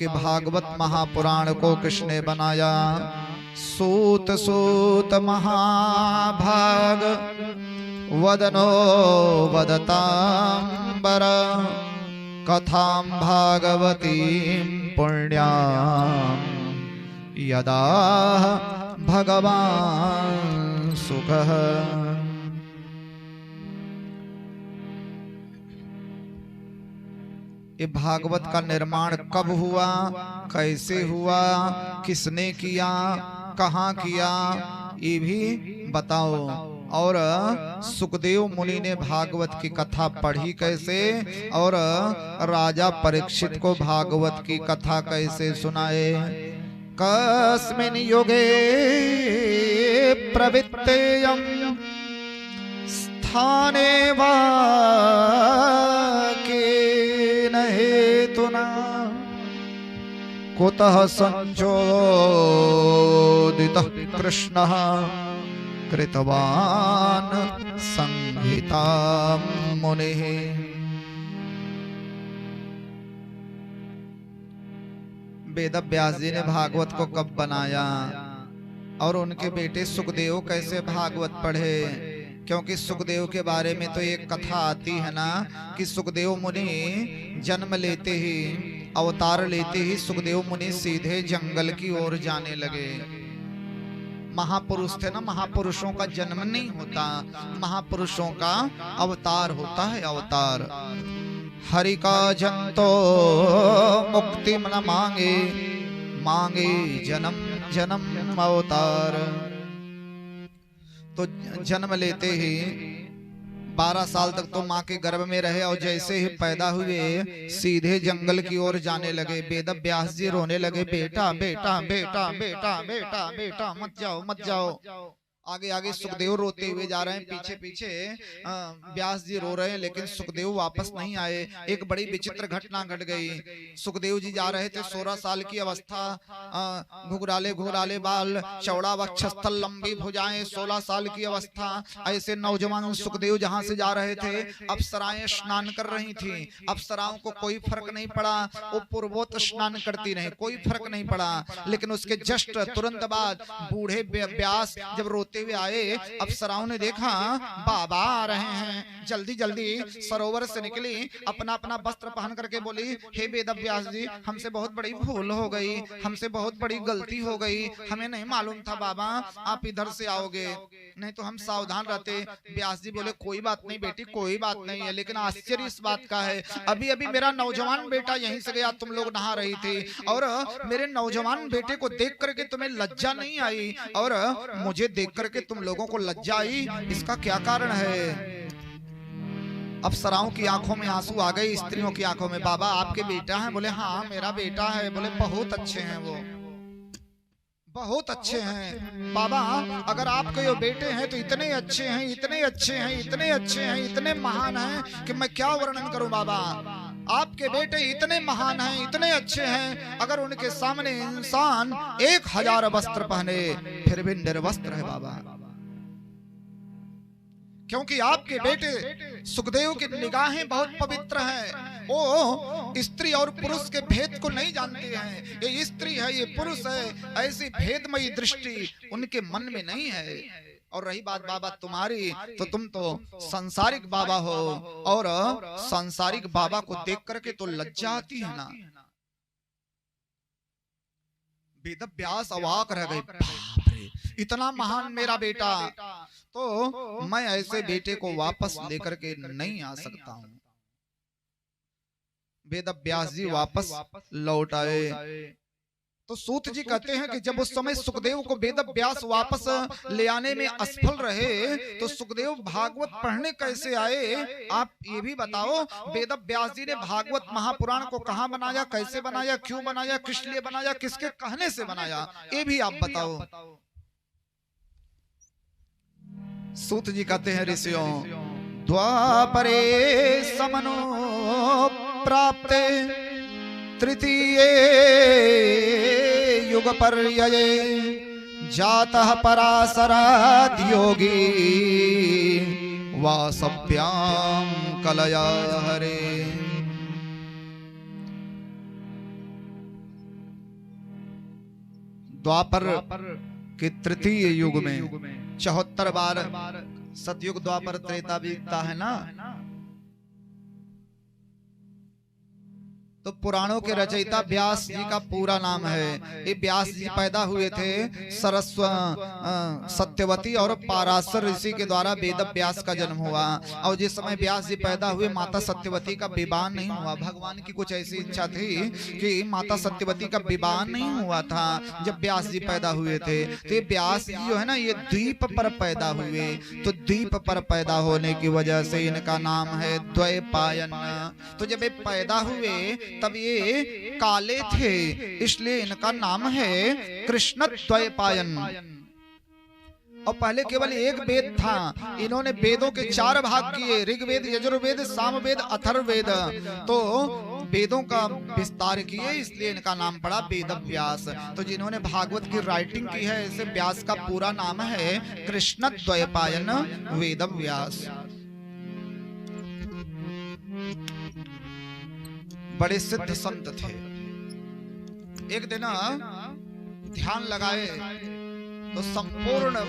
कि भागवत महापुराण को किसने बनाया। सूत सूत महाभाग वदनो वदतांबर कथां भागवतीं पुण्यां यदा भगवान सुखः। ये भागवत का निर्माण कब हुआ, कैसे हुआ, किसने किया, कहाँ किया, ये भी बताओ। और सुखदेव मुनि ने भागवत की कथा पढ़ी कैसे, और राजा परीक्षित को भागवत की कथा कैसे सुनाए। कस्मिन् युगे प्रवृत्तेयं स्थाने वा केन हेतुना कुतः संचोदितः कृष्णः कृतवान् संहितां मुनिः। वेद व्यास जी ने भागवत को कब बनाया, और उनके बेटे सुखदेव कैसे भागवत पढ़े। क्योंकि सुखदेव के बारे में तो एक कथा आती है ना कि सुखदेव मुनि जन्म लेते ही, अवतार लेते ही सुखदेव मुनि सीधे जंगल की ओर जाने लगे। महापुरुष थे ना, महापुरुषों का जन्म नहीं होता, महापुरुषों का अवतार होता है, अवतार। हरि का जंतो मुक्ति न मांगे, मांगे जन्म जन्म अवतार। तो जन्म लेते ही 12 साल तक तो माँ के गर्भ में रहे, और जैसे ही पैदा हुए सीधे जंगल की ओर जाने लगे। वेद व्यास जी रोने लगे, बेटा बेटा बेटा बेटा बेटा बेटा मत जाओ मत जाओ। आगे आगे सुखदेव रोते हुए जा रहे हैं, पीछे पीछे व्यास जी रो रहे हैं, लेकिन सुखदेव वापस नहीं आए। एक बड़ी विचित्र घटना घट गई। सुखदेव जी जा रहे थे, 16 साल की अवस्था, घुघराले घुघराले बाल, चौड़ा वक्षस्थल, लंबी भुजाएं, 16 साल की अवस्था। ऐसे नौजवान सुखदेव जहां से जा रहे थे, अप्सराएं स्नान कर रही थी। अप्सराओं को कोई फर्क नहीं पड़ा, वो पूर्वोत्तर स्नान करती रही, कोई फर्क नहीं पड़ा। लेकिन उसके जस्ट तुरंत बाद बूढ़े व्यास जब रोते हुए आए, अप्सराओं ने देखा बाबा आ रहे हैं, जल्दी जल्दी सरोवर से निकली, अपना अपना वस्त्र पहन करके बोली, हे वेद व्यास जी, हमसे बहुत बड़ी भूल हो गई, हमसे बहुत बड़ी गलती हो गई, हमें नहीं मालूम था बाबा आप इधर से आओगे, नहीं तो हम सावधान रहते। व्यास जी बोले, कोई बात नहीं बेटी, कोई बात नहीं है, लेकिन आश्चर्य इस बात का है, अभी अभी मेरा नौजवान बेटा यहीं से गया, तुम लोग नहा रही थी, और मेरे नौजवान बेटे को देख करके तुम्हें लज्जा नहीं आई, और मुझे देख करके तुम लोगों को लज्जा आई, इसका क्या कारण है। अप्सराओं की आंखों में आंसू आ गए, स्त्रियों की आंखों में। बाबा आपके बेटा है? बोले हाँ मेरा बेटा है। बोले बहुत अच्छे हैं, वो बहुत अच्छे हैं बाबा, अगर आपके ये बेटे हैं तो इतने अच्छे हैं, इतने अच्छे हैं, इतने अच्छे हैं, इतने महान हैं कि मैं क्या वर्णन करूं बाबा। आपके बेटे इतने महान हैं, इतने अच्छे हैं, अगर उनके सामने इंसान 1000 वस्त्र पहने फिर भी निर्वस्त्र है बाबा। क्योंकि आपके बेटे सुखदेव की निगाहें बहुत पवित्र हैं, वो स्त्री और पुरुष के भेद को नहीं जानते हैं। ये स्त्री है, ये पुरुष है, ऐसी भेदमयी दृष्टि उनके मन में नहीं है। और रही बात बाबा तुम्हारी, तो तुम तो सांसारिक बाबा हो, और सांसारिक बाबा को देख करके तो लज्जा आती है ना। वेद व्यास अवाक रह गए, बाप रे इतना महान मेरा बेटा, तो मैं ऐसे बेटे को वापस लेकर के नहीं आ सकता हूं। वेद व्यास जी वापस लौट आए। तो सूत जी कहते हैं कि जब उस समय सुखदेव को वेद व्यास वापस ले आने में असफल रहे, तो सुखदेव भागवत पढ़ने कैसे आए, आप ये भी बताओ। वेद व्यास जी ने भागवत महापुराण को कहाँ बनाया, कैसे बनाया, क्यों बनाया, किस लिए बनाया, किसके कहने से बनाया, ये भी आप बताओ। सूत जी कहते हैं, ऋषियों द्वापरे समनो प्राप्ते तृतीये युग पर्यये जातः पराशराद् योगी वासव्याम कलया हरे। द्वापर के तृतीय युग में 74 बार सतयुग द्वापर त्रेता बीतता है ना, तो पुराणों के रचयिता व्यास जी का पूरा नाम है। ये व्यास जी पैदा हुए थे सत्यवती और पाराशर ऋषि के द्वारा वेद व्यास का जन्म हुआ। और जिस समय व्यास जी पैदा हुए माता सत्यवती का विवाह नहीं हुआ। भगवान की कुछ ऐसी इच्छा थी कि माता सत्यवती का विवाह नहीं हुआ था जब व्यास जी पैदा हुए थे। तो ये व्यास जी जो है ना, ये द्वीप पर पैदा हुए। तो द्वीप पर पैदा होने की वजह से इनका नाम है द्वैपायन। तो जब ये पैदा हुए तब ये काले थे, इसलिए इनका नाम है कृष्ण द्वैपायन। और पहले केवल एक वेद था, इन्होंने वेदों के 4 भाग किए, ऋग्वेद, यजुर्वेद, सामवेद, अथर्ववेद। तो वेदों का विस्तार किए, इसलिए इनका नाम पड़ा वेद व्यास। तो जिन्होंने भागवत की राइटिंग की है, ऐसे व्यास का पूरा नाम है कृष्ण द्वैपायन वेद व्यास। बड़े सिद्ध संत थे। एक दिन ध्यान लगाए तो संपूर्ण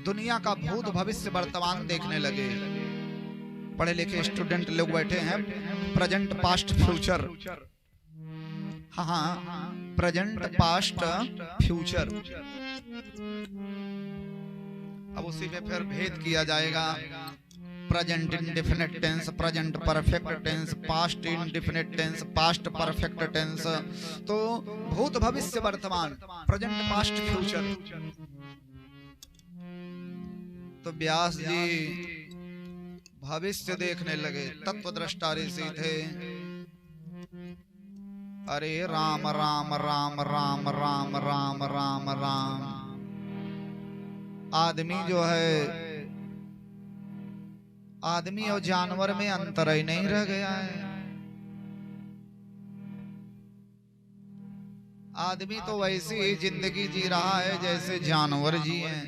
दुनिया का भूत भविष्य वर्तमान देखने लगे। पढ़े लिखे स्टूडेंट लोग बैठे हैं, प्रेजेंट पास्ट फ्यूचर। हाँ, प्रेजेंट पास्ट फ्यूचर। अब उसी में फिर भेद किया जाएगा। Present indefinite tense, present perfect tense, past indefinite tense, past perfect tense. तो भूत भविष्य वर्तमान, प्रेजेंट पास्ट फ्यूचर। तो व्यास जी भविष्य देखने लगे, तत्वदृष्टा ऋषि थे। अरे राम राम राम राम राम राम राम राम। आदमी जो है, आदमी और जानवर में अंतर ही नहीं रह गया है। आदमी तो वैसी ही जिंदगी जी रहा है जैसे जानवर जी हैं।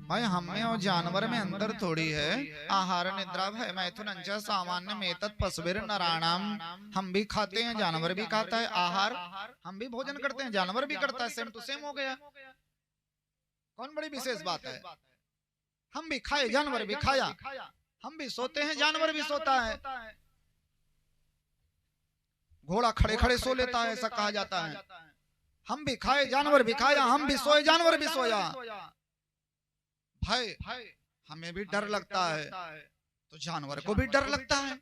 भाई हम में और जानवर में अंतर थोड़ी है। आहार निद्रा भय मैथुन अंश सामान्य मेतत् पशुभिर नराणाम। हम भी खाते हैं, जानवर भी खाता है। आहार हम भी भोजन करते हैं, जानवर भी करता है। सेम टू सेम हो गया। कौन बड़ी विशेष बात है? हम भी खाए, जानवर भी खाया। हम भी सोते हैं, जानवर भी सोता है। घोड़ा खड़े खड़े सो लेता है, ऐसा कहा जाता है। हम भी खाए, जानवर भी खाया। हम भी सोए, जानवर भी सोया। भाई हमें भी डर लगता है तो जानवर को भी डर लगता है।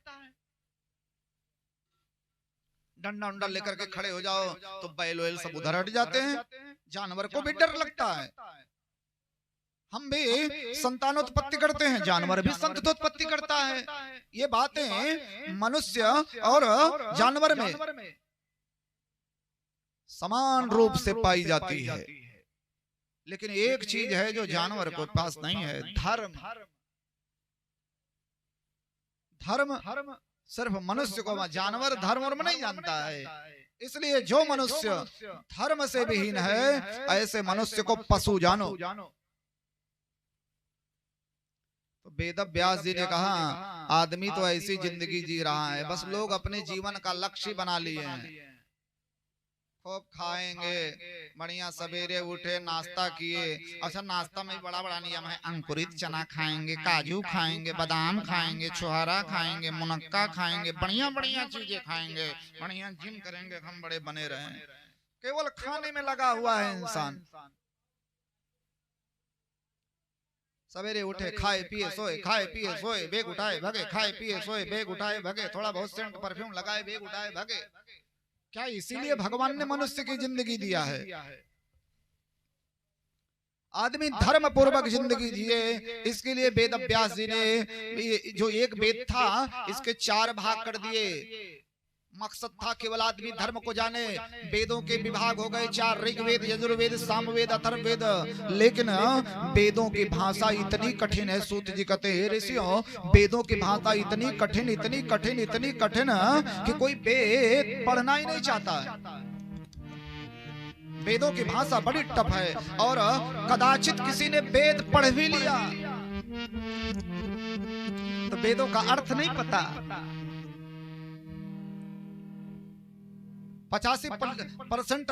डंडा उंडा लेकर के खड़े हो जाओ तो बैल वैल सब उधर हट जाते हैं। जानवर को भी डर लगता है। हम भी संतानोत्पत्ति करते हैं, जानवर भी संतानोत्पत्ति करता है। ये बातें मनुष्य और जानवर में समान रूप से पाई जाती है। लेकिन एक चीज है जो जानवर के पास नहीं है, धर्म। धर्म सिर्फ मनुष्य को, जानवर धर्म और नहीं जानता है। इसलिए जो मनुष्य धर्म से विहीन है, ऐसे मनुष्य को पशु जानो। तो वेद व्यास जी ने कहा आदमी तो ऐसी जिंदगी जी रहा है, बस लोग अपने जीवन का लक्ष्य बना लिए हैं। खूब खाएंगे, बढ़िया सवेरे उठे नाश्ता किए। अच्छा नाश्ता में बड़ा बड़ा नियम है, अंकुरित चना खाएंगे, काजू खाएंगे, बादाम खाएंगे, छुहारा खाएंगे, मुनक्का खाएंगे, बढ़िया बढ़िया चीजें खाएंगे, बढ़िया जिम करेंगे, हम बड़े बने रहें। केवल खाने में लगा हुआ है इंसान। सवेरे उठे, खाए पिए सोए, खाए पिए सोए, बेग उठाए भगे, खाए पिए सोए, बेग उठाए भगे, थोड़ा बहुत सेंट परफ्यूम लगाए, बेग उठाए भगे। क्या इसीलिए भगवान ने मनुष्य की जिंदगी दिया है? आदमी धर्म पूर्वक जिंदगी जिए, इसके लिए वेद व्यास जी ने जो एक वेद था इसके 4 भाग कर दिए। मकसद था केवल आदमी धर्म को जाने। वेदों के विभाग हो गए 4, ऋग्वेद, यजुर्वेद, सामवेद, अथर्ववेद। लेकिन वेदों की भाषा इतनी कठिन है, सूत जी कहते हैं ऋषियों वेदों की भाषा इतनी कठिन, इतनी कठिन, इतनी कठिन कि कोई वेद पढ़ना ही नहीं चाहता है। वेदों की भाषा बड़ी टफ है और कदाचित किसी ने वेद पढ़ भी लिया तो वेदों का अर्थ नहीं पता। 85%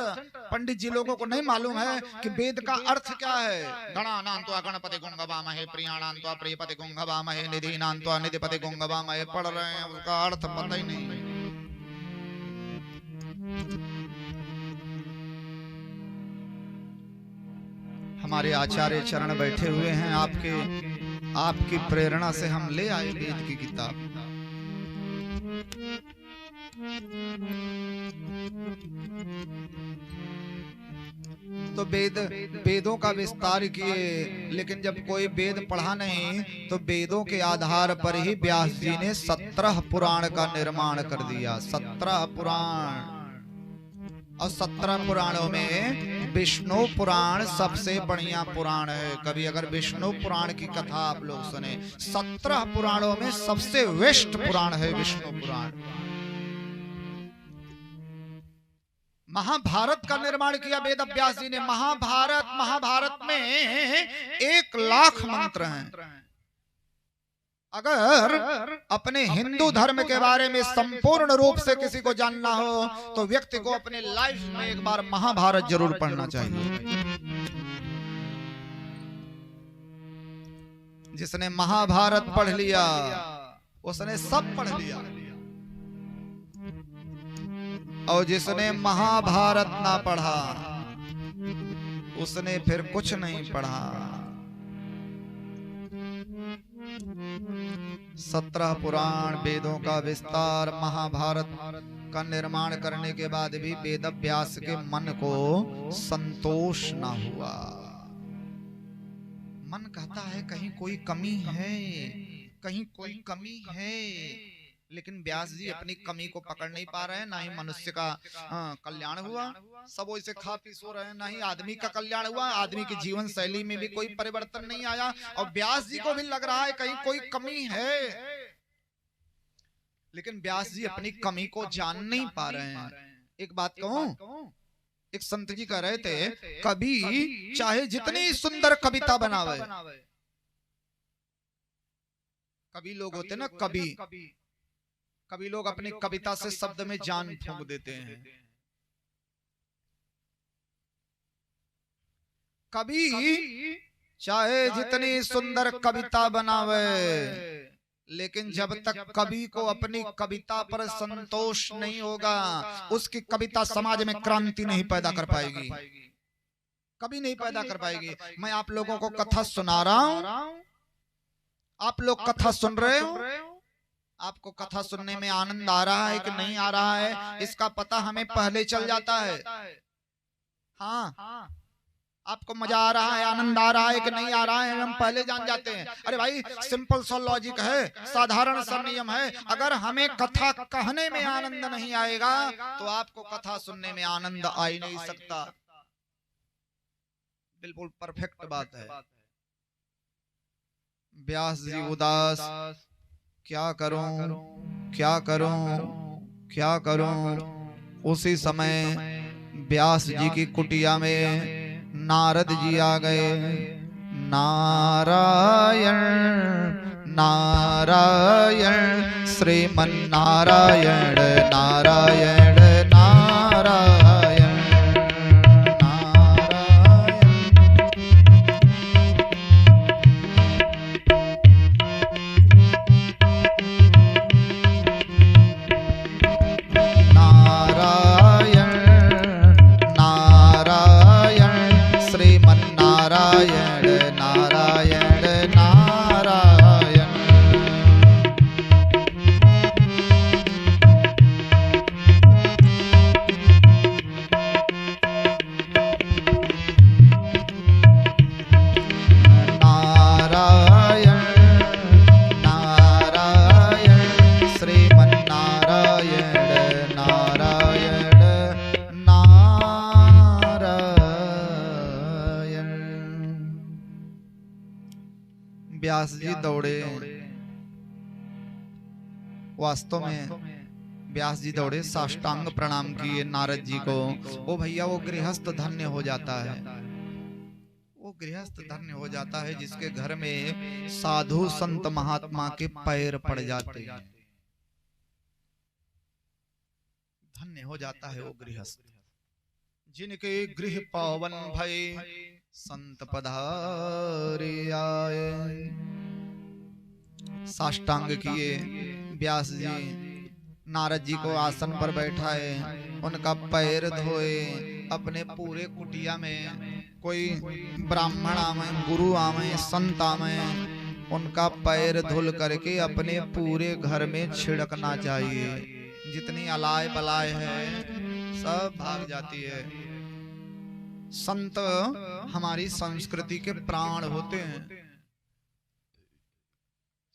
पंडित जी लोगों को नहीं मालूम है कि वेद का अर्थ क्या है। गणानान्त्वा गणपति गुंगवामहे, प्रियाणान्त्वा प्रियपति गुंगवामहे, निधीनान्त्वा निधिपति गुंगवामहे पढ़ रहे हैं, उसका अर्थ पता ही नहीं। हमारे आचार्य चरण बैठे हुए हैं, आपकी प्रेरणा से हम ले आए वेद की किताब। तो वेदों का विस्तार किए, लेकिन जब कोई वेद पढ़ा नहीं तो वेदों के आधार पर ही व्यास जी ने 17 पुराण का निर्माण कर दिया। 17 पुराण, और 17 पुराणों में विष्णु पुराण सबसे बढ़िया पुराण है। कभी अगर विष्णु पुराण की कथा आप लोग सुने, 17 पुराणों में सबसे बेस्ट पुराण है विष्णु पुराण। महाभारत का निर्माण किया वेद व्यास जी ने। महाभारत में 1 लाख मंत्र हैं। अगर अपने हिंदू धर्म के बारे में संपूर्ण रूप से किसी को जानना हो तो व्यक्ति को अपने लाइफ में एक बार महाभारत जरूर पढ़ना चाहिए। जिसने महाभारत पढ़ लिया उसने सब पढ़ लिया, और जिसने महाभारत ना पढ़ा उसने फिर कुछ नहीं पढ़ा। 17 पुराण, वेदों का विस्तार, महाभारत का निर्माण करने के बाद भी वेद व्यास के मन को संतोष ना हुआ। मन कहता है कहीं कोई कमी है, कहीं कोई कमी है, लेकिन व्यास जी अपनी कमी को पकड़ नहीं पा रहे हैं। ना ही मनुष्य का कल्याण हुआ, सब वैसे खा पी सो रहे हैं, ना ही आदमी का कल्याण हुआ, आदमी की जीवन शैली में भी कोई परिवर्तन नहीं आया, और व्यास जी को भी लग रहा है कहीं कोई कमी है, लेकिन व्यास जी अपनी कमी को जान नहीं पा रहे हैं। एक बात कहूं, एक संत जी कह रहे थे, कभी चाहे जितनी सुंदर कविता बनावे, कभी लोग होते ना, कभी लोग अपनी कविता से शब्द में जान फूंक देते हैं। कभी चाहे जितनी सुंदर कविता बनावे, लेकिन जब तक कवि को अपनी कविता पर संतोष नहीं होगा, उसकी कविता समाज में क्रांति नहीं पैदा कर पाएगी, कभी नहीं पैदा कर पाएगी। मैं आप लोगों को कथा सुना रहा हूं, आप लोग कथा सुन रहे हो, आपको कथा सुनने में आनंद आ रहा है कि नहीं आ रहा है, इसका पता हमें पहले चल जाता है। हाँ, आपको मजा आ रहा है, आनंद आ रहा है कि नहीं आ रहा है, हम पहले जान जाते हैं। अरे भाई, सिंपल सा लॉजिक है, साधारण सा नियम है। अगर हमें कथा कहने में आनंद नहीं आएगा तो आपको कथा सुनने में आनंद आ ही नहीं सकता। बिल्कुल परफेक्ट बात है। व्यास जी उदास, क्या करूं क्या करूं क्या करूं। उसी समय व्यास जी की कुटिया में नारद जी आ गए। नारायण नारायण श्रीमन्नारायण नारायण नारायण व्यास जी दौड़े। वास्तव में व्यास जी दौड़े, साष्टांग प्रणाम किए नारद जी को। ओ भैया, वो गृहस्थ धन्य हो जाता है, वो गृहस्थ धन्य हो जाता है जिसके घर में साधु संत महात्मा के पैर पड़ जाते हैं। धन्य हो जाता है वो गृहस्थ जिनके गृह पावन भय संत पधारे आए। साष्टांग किए व्यास जी, नारद जी को आसन पर बैठाए, उनका पैर धोए। अपने पूरे कुटिया में कोई ब्राह्मण आवे, गुरु आवे, संत आवे, उनका पैर धुल करके अपने पूरे घर में छिड़कना चाहिए। जितनी अलाय बलाय है सब भाग जाती है। संत हमारी संस्कृति के प्राण होते हैं।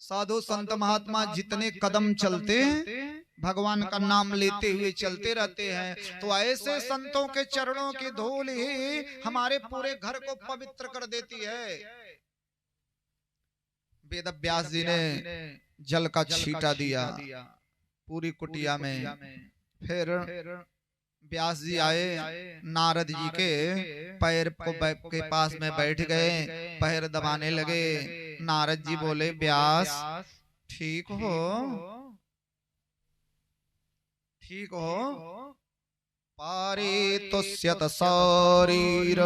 साधु संत महात्मा जितने कदम चलते हैं भगवान का नाम लेते हुए चलते रहते हैं। तो ऐसे संतों के चरणों की धूल ही हमारे पूरे घर को पवित्र कर देती है। वेद व्यास जी ने जल का छींटा दिया पूरी कुटिया में। फिर व्यास जी आए, नारद जी के पैर के पास में बैठ गए, पैर दबाने लगे। नारद जी बोले, व्यास ठीक हो, ठीक हो। पारे तुष्यत शरीर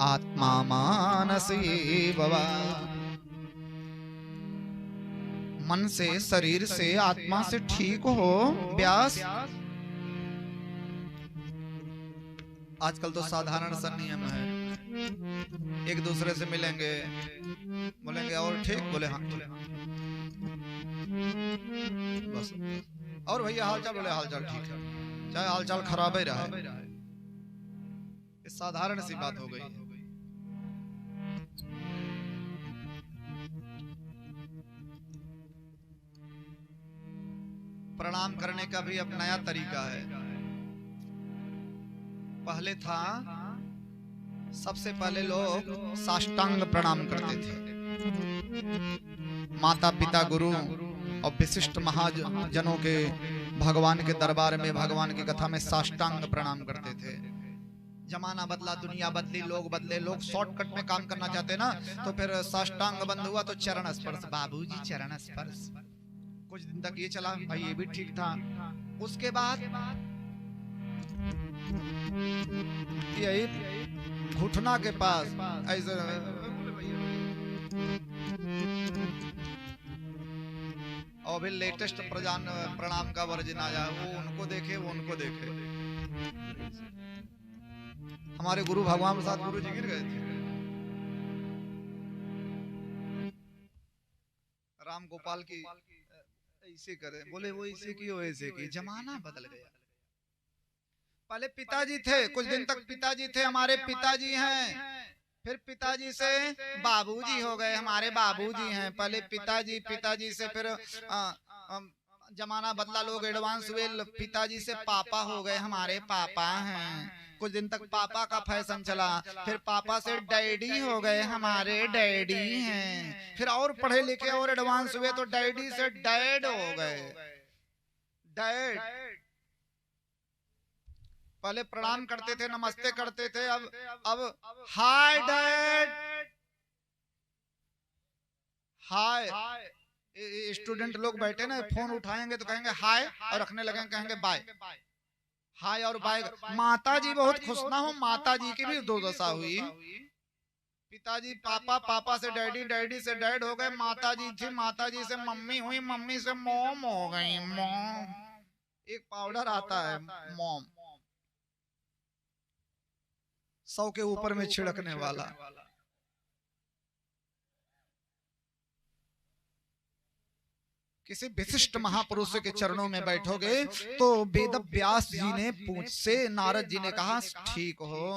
आत्मा मानसी भवा। मन से, शरीर से, आत्मा से ठीक हो व्यास। आजकल तो साधारण सा नियम है, एक दूसरे से मिलेंगे, बोलेंगे और ठीक, बोले हाँ, बोले हाँ, बस। और भैया हालचाल, बोले हालचाल ठीक है, चाहे हालचाल खराब ही रहे। ये साधारण सी बात हो गई। प्रणाम करने का भी अब नया तरीका है। पहले था, सबसे पहले लोग साष्टांग प्रणाम करते थे। माता पिता, गुरु और विशिष्ट महाजनों के भगवान के दरबार में, भगवान की कथा में साष्टांग प्रणाम करते थे। जमाना बदला, दुनिया बदली, लोग बदले, लोग शॉर्टकट में काम करना चाहते ना, तो फिर साष्टांग बंद हुआ तो चरण स्पर्श, बाबूजी चरण स्पर्श। कुछ दिन तक ये चला, भाई ये भी ठीक था। उसके बाद यही घुटना के पास ऐसे, और भी लेटेस्ट प्रणाम का वर्जन आ जाए, वो उनको देखे, वो उनको देखे। हमारे गुरु भगवान प्रसाद गुरु जी गिर गए थे, राम गोपाल की ऐसे करे, बोले वो ऐसे की, वो ऐसे की। जमाना बदल गया। पहले पिताजी थे, कुछ दिन तक पिताजी थे, हमारे पिताजी हैं। फिर पिताजी से बाबूजी हो गए, हमारे बाबूजी हैं। पहले पिताजी, पिताजी से फिर जमाना बदला, लोग एडवांस हुए, पिताजी से पापा हो गए, हमारे पापा हैं। कुछ दिन तक पापा का फैशन चला, फिर पापा से डैडी हो गए, हमारे डैडी हैं। फिर और पढ़े लिखे और एडवांस हुए तो डैडी से डैड हो गए, डैड। पहले प्रणाम करते थे, नमस्ते करते थे, अब हाय डैड, हाय। स्टूडेंट लोग बैठे ना, फोन उठाएंगे तो कहेंगे हाय, और रखने लगेंगे कहेंगे बाय। हाय और बाय। माता जी बहुत खुश ना हो, माता जी की भी दो दशा हुई। पिताजी पापा, पापा से डैडी, डैडी से डैड हो गए। माता जी थी, माता जी से मम्मी हुई, मम्मी से मॉम हो गई, मॉम। एक पाउडर आता है मॉम, 100 के ऊपर में छिड़कने वाला। किसी विशिष्ट महापुरुष के चरणों में बैठोगे तो वेद व्यास जी ने पूछ से, नारद जी ने कहा ठीक हो।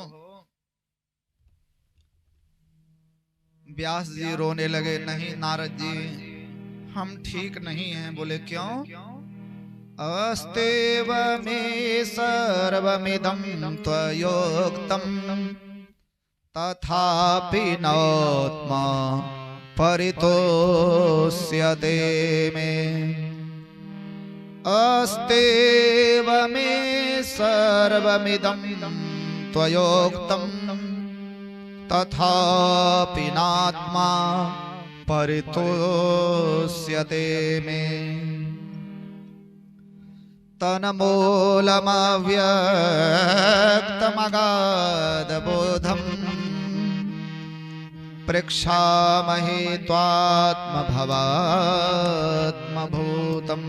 व्यास जी रोने लगे, नहीं नारद जी हम ठीक नहीं हैं। बोले क्यों? अस्तेव मे सर्वमिदं त्वयोक्तं तथापि नोत्मा परितोष्यते मे। अस्तेव मे सर्वमिदं त्वयोक्तं तथापि नात्मा परितोष्यते मे। तन्मूलमव्यक्तमगाधबोधम् प्रेक्षामहे त्वात्मभवात्मभूतम्।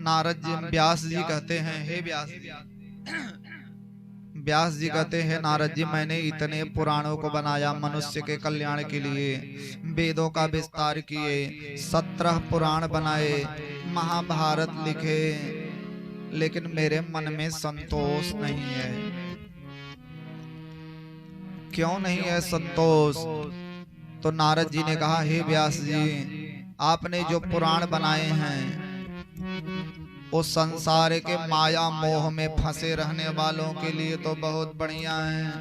नारद जी व्यास जी कहते हैं, हे व्यास जी, व्यास जी कहते हैं नारद जी, मैंने इतने पुराणों को बनाया मनुष्य के कल्याण के लिए, वेदों का विस्तार किए, 17 पुराण बनाए, महाभारत लिखे, लेकिन मेरे मन में संतोष नहीं है। क्यों नहीं है संतोष? तो नारद जी ने कहा, हे व्यास जी, आपने जो पुराण बनाए हैं वो संसार के माया मोह में फंसे रहने वालों के लिए तो बहुत बढ़िया है,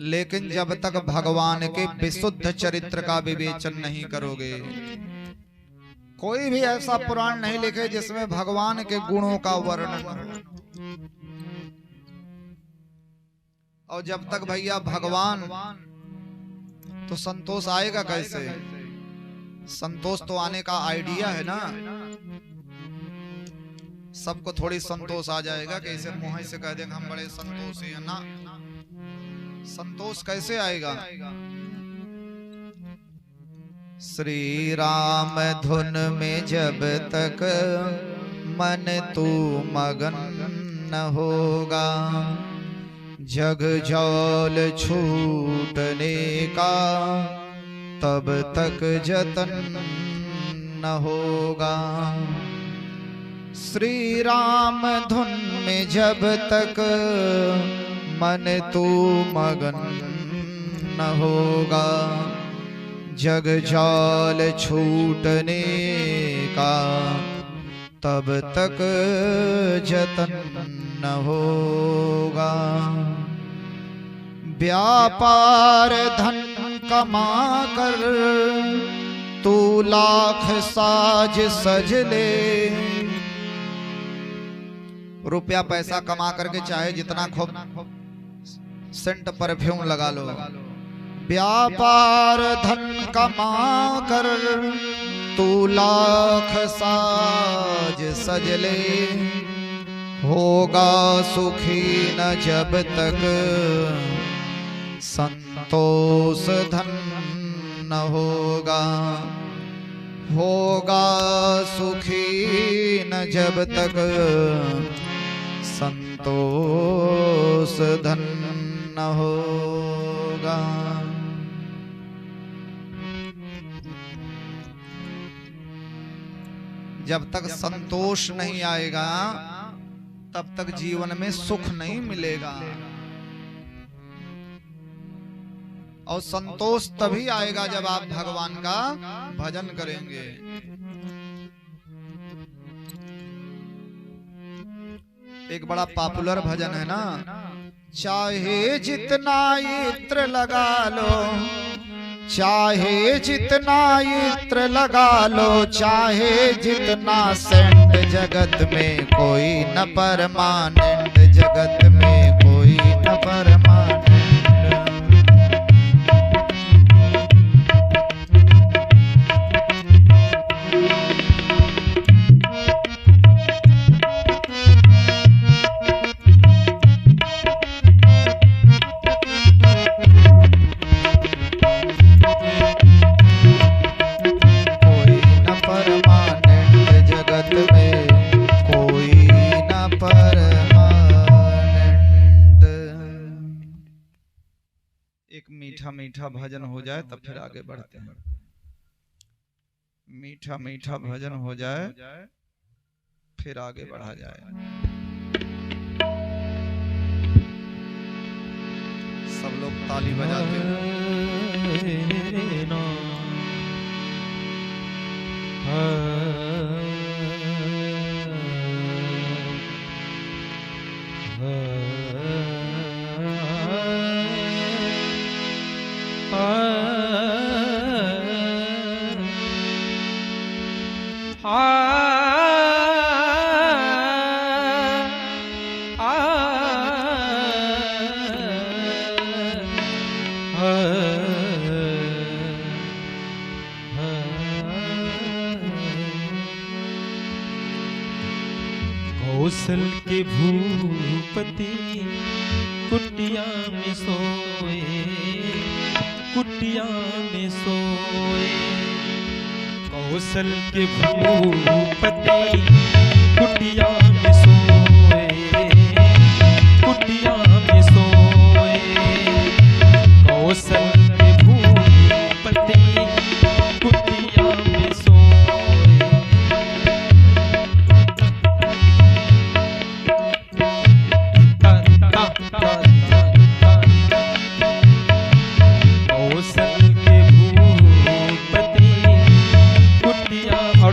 लेकिन जब तक भगवान के विशुद्ध चरित्र का विवेचन नहीं करोगे, कोई भी ऐसा पुराण नहीं लिखे जिसमें भगवान के गुणों का वर्णन हो। और जब तक भैया भगवान, तो संतोष आएगा कैसे? संतोष तो आने का आइडिया है ना। सबको थोड़ी संतोष आ जाएगा कि इसे मुंह से कह देंगे हम बड़े संतोषी हैं ना। संतोष कैसे आएगा? श्री राम धुन में जब तक मन तू मगन न होगा, जग जौल छूटने का तब तक जतन न होगा। श्री राम धुन में जब तक मन तू मगन न होगा, जग जाल छूटने का तब तक जतन न होगा। व्यापार धन कमा कर तू लाख साज सज ले, रुपया पैसा कमा करके चाहे जितना खूब सेंट परफ्यूम लगा लो, व्यापार धन कमा कर तू लाख साज सज ले, होगा सुखी न जब तक संतोष धन न होगा, होगा सुखी न जब तक संतोष धन न होगा। जब तक संतोष नहीं आएगा तब तक जीवन में सुख नहीं मिलेगा। और संतोष तभी आएगा जब आप भगवान का भजन करेंगे। एक बड़ा पॉपुलर भजन है ना, चाहे जितना इत्र लगा लो, चाहे जितना इत्र लगा लो, चाहे जितना सेंट, जगत में कोई न परमानेंट, जगत में कोई न परमानेंट। मीठा मीठा भजन हो जाए तब फिर आगे बढ़ते हैं। मीठा मीठा भजन हो जाए फिर आगे बढ़ा जाए। सब लोग ताली बजाते हैं। कौशल के भूपति कुटिया में सोए, कुटिया में सोए। कौशल के भूपति कुटिया में सोए, कुटिया में सोए। कौशल के भूपति कुटिया में सोए। कौशल के भूपति कुटिया और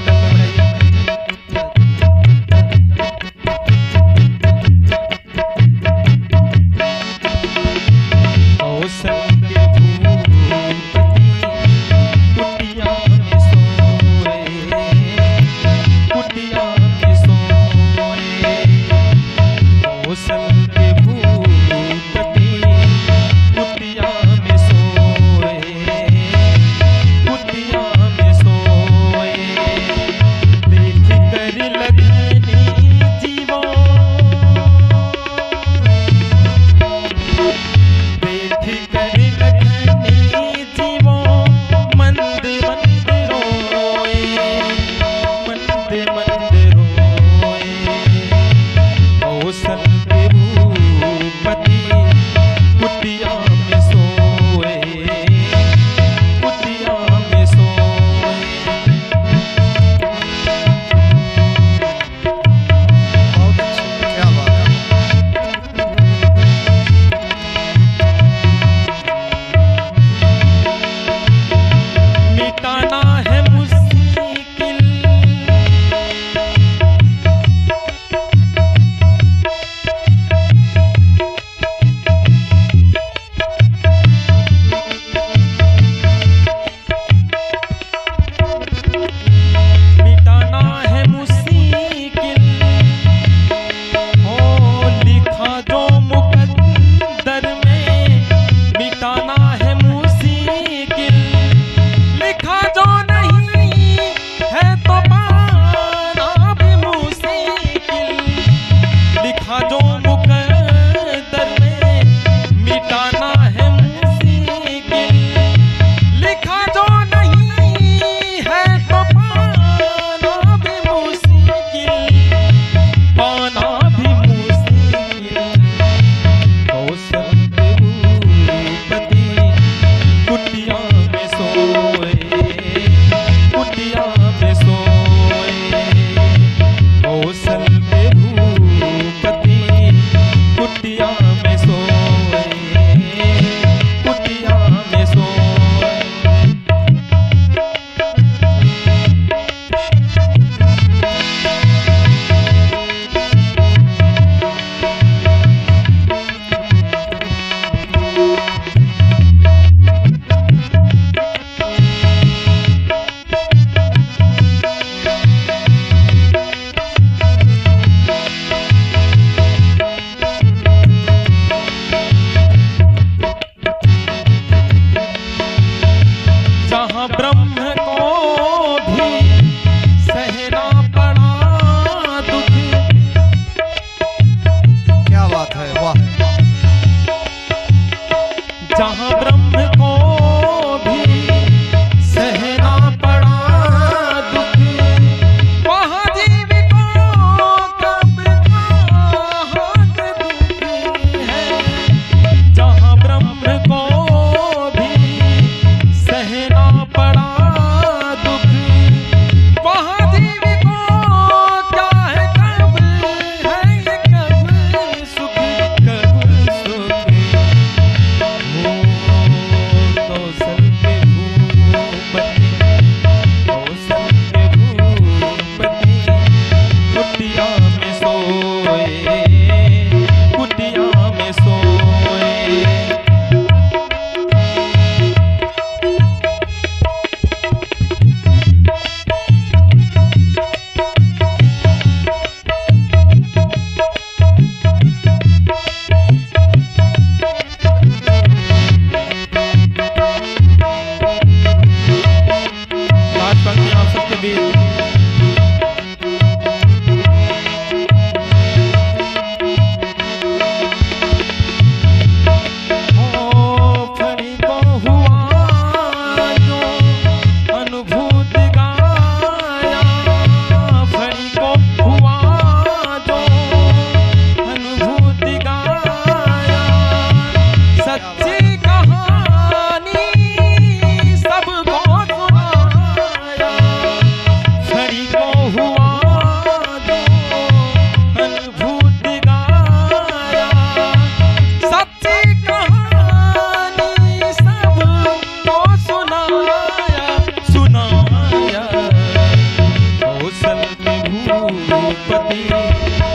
भूपति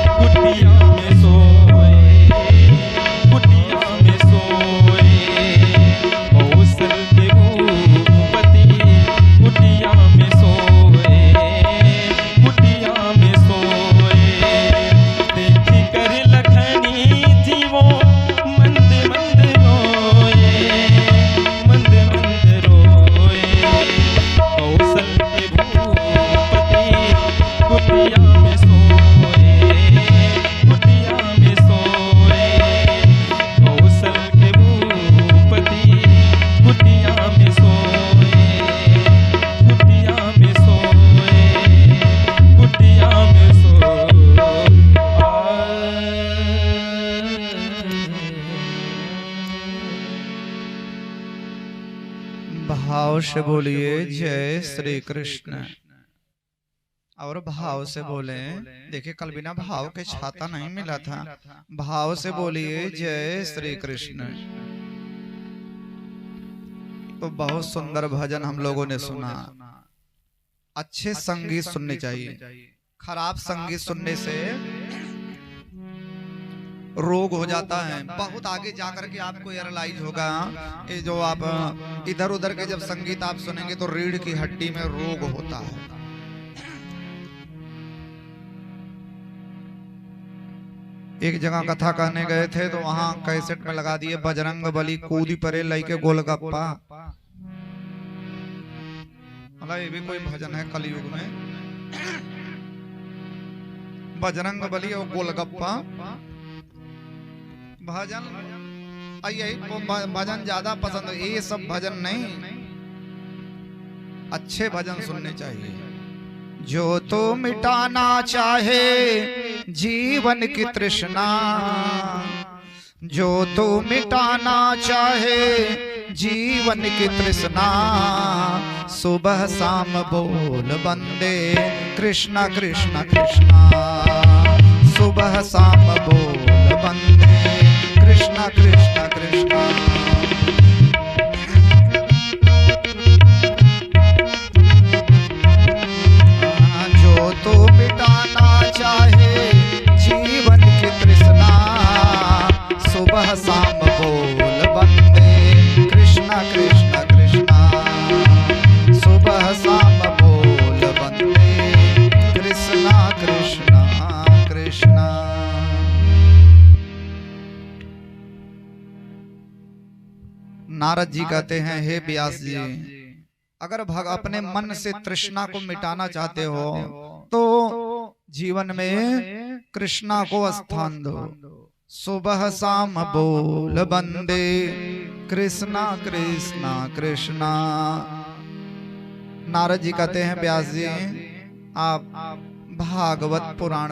कुटिया में सोए, कुटिया में सोए। कौशल के भूपति कुटिया में सोए, कुटिया में सोए। देखी कर लखनी थी वो मंद मंद रोए, मंद मंद रोए। कौशल के भूपति कुटिया में सोए, कुटिया में सोए। कौशल के भूपति कुटिया में सोए, कुटिया में सोए, कुटिया में भाव से बोलिए जय श्री कृष्ण। और भाव से बोले, देखिए कल बिना भाव के छाता नहीं मिला था। भाव से बोलिए जय श्री कृष्ण। तो बहुत सुंदर भजन हम लोगों ने सुना। अच्छे संगीत सुनने चाहिए, खराब संगीत सुनने से रोग हो जाता है। बहुत आगे जाकर के आपको रियलाइज होगा, ये जो आप इधर उधर के जब संगीत आप सुनेंगे तो रीढ़ की हड्डी में रोग होता है। एक जगह कथा करने गए थे तो वहां कैसेट में लगा दिए बजरंग बली कूदी परे लइके गोलगप्पा। मतलब ये भी कोई भजन है कलयुग में, बजरंग बली और गोलगप्पा भजन। यही भजन ज्यादा पसंद है, ये सब भजन नहीं, अच्छे भजन सुनने चाहिए। जो तो मिटाना चाहे जीवन की तृष्णा, जो तो मिटाना चाहे जीवन की तृष्णा, सुबह शाम बोल बंदे कृष्णा कृष्णा कृष्णा। सुबह शाम बोल बंदे कृष्णा कृष्णा कृष्णा। जो तो मिटाना चाहे जीवन की तृष्णा, सुबह शाम बोल बंदे कृष्णा कृष्णा कृष्णा। सुबह शाम बोल बंदे कृष्णा कृष्णा कृष्णा। नारद जी कहते हैं, हे व्यास जी, अगर अपने मन से तृष्णा को मिटाना चाहते हो तो जीवन में कृष्णा को स्थान दो। सुबह शाम बोल बंदे कृष्णा कृष्णा कृष्णा। नारद जी कहते हैं, व्यास जी आप भागवत पुराण